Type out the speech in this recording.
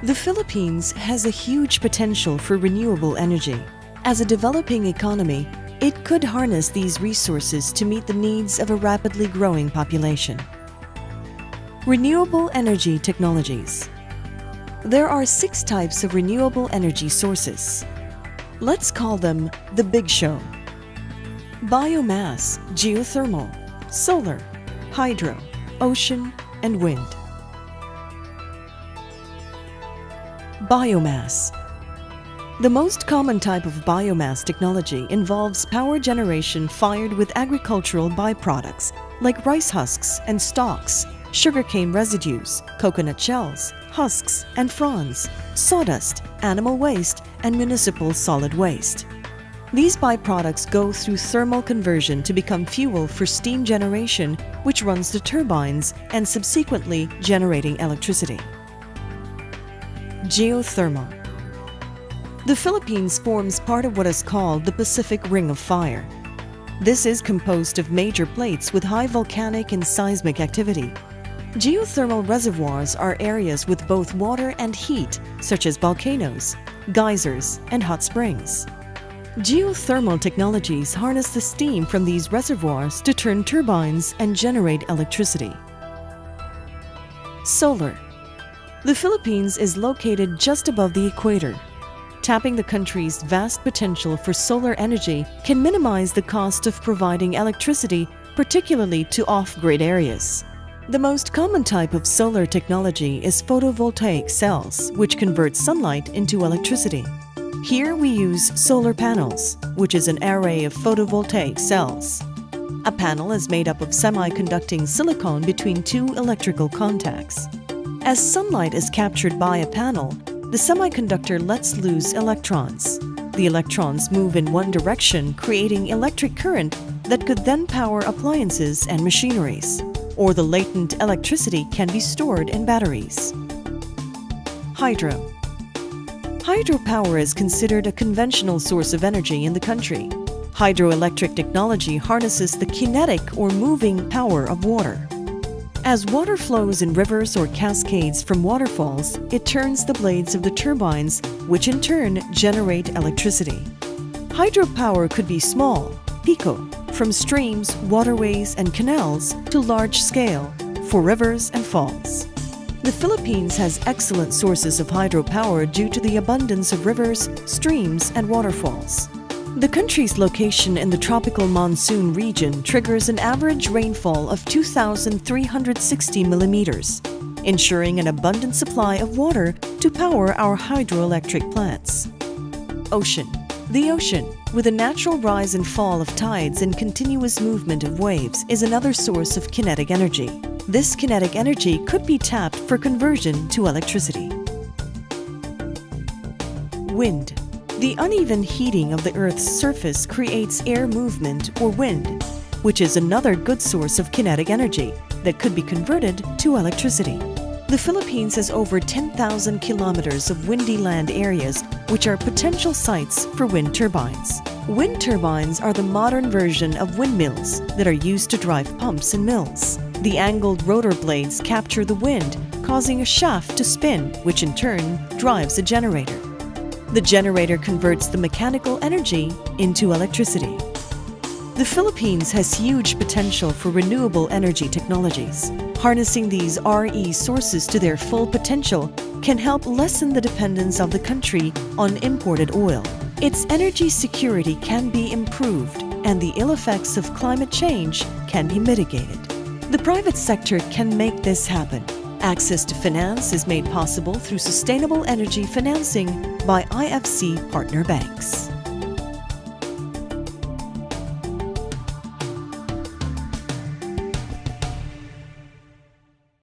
The Philippines has a huge potential for renewable energy. As a developing economy, it could harness these resources to meet the needs of a rapidly growing population. Renewable energy technologies. There are 6 types of renewable energy sources. Let's call them the Big Show. Biomass, geothermal, solar, hydro, ocean, and wind. Biomass. The most common type of biomass technology involves power generation fired with agricultural byproducts like rice husks and stalks, sugarcane residues, coconut shells, husks and fronds, sawdust, animal waste, and municipal solid waste. These byproducts go through thermal conversion to become fuel for steam generation, which runs the turbines and subsequently generating electricity. Geothermal. The Philippines forms part of what is called the Pacific Ring of Fire. This is composed of major plates with high volcanic and seismic activity. Geothermal reservoirs are areas with both water and heat, such as volcanoes, geysers, and hot springs. Geothermal technologies harness the steam from these reservoirs to turn turbines and generate electricity. Solar. The Philippines is located just above the equator. Tapping the country's vast potential for solar energy can minimize the cost of providing electricity, particularly to off-grid areas. The most common type of solar technology is photovoltaic cells, which convert sunlight into electricity. Here we use solar panels, which is an array of photovoltaic cells. A panel is made up of semiconducting silicon between 2 electrical contacts. As sunlight is captured by a panel, the semiconductor lets loose electrons. The electrons move in one direction, creating electric current that could then power appliances and machineries, or the latent electricity can be stored in batteries. Hydro. Hydropower is considered a conventional source of energy in the country. Hydroelectric technology harnesses the kinetic or moving power of water. As water flows in rivers or cascades from waterfalls, it turns the blades of the turbines, which in turn generate electricity. Hydropower could be small, pico, from streams, waterways, and canals to large scale, for rivers and falls. The Philippines has excellent sources of hydropower due to the abundance of rivers, streams, and waterfalls. The country's location in the tropical monsoon region triggers an average rainfall of 2,360 millimeters, ensuring an abundant supply of water to power our hydroelectric plants. Ocean. The ocean, with a natural rise and fall of tides and continuous movement of waves, is another source of kinetic energy. This kinetic energy could be tapped for conversion to electricity. Wind. The uneven heating of the Earth's surface creates air movement or wind, which is another good source of kinetic energy that could be converted to electricity. The Philippines has over 10,000 kilometers of windy land areas, which are potential sites for wind turbines. Wind turbines are the modern version of windmills that are used to drive pumps in mills. The angled rotor blades capture the wind, causing a shaft to spin, which in turn drives a generator. The generator converts the mechanical energy into electricity. The Philippines has huge potential for renewable energy technologies. Harnessing these RE sources to their full potential can help lessen the dependence of the country on imported oil. Its energy security can be improved, and the ill effects of climate change can be mitigated. The private sector can make this happen. Access to finance is made possible through sustainable energy financing by IFC partner banks.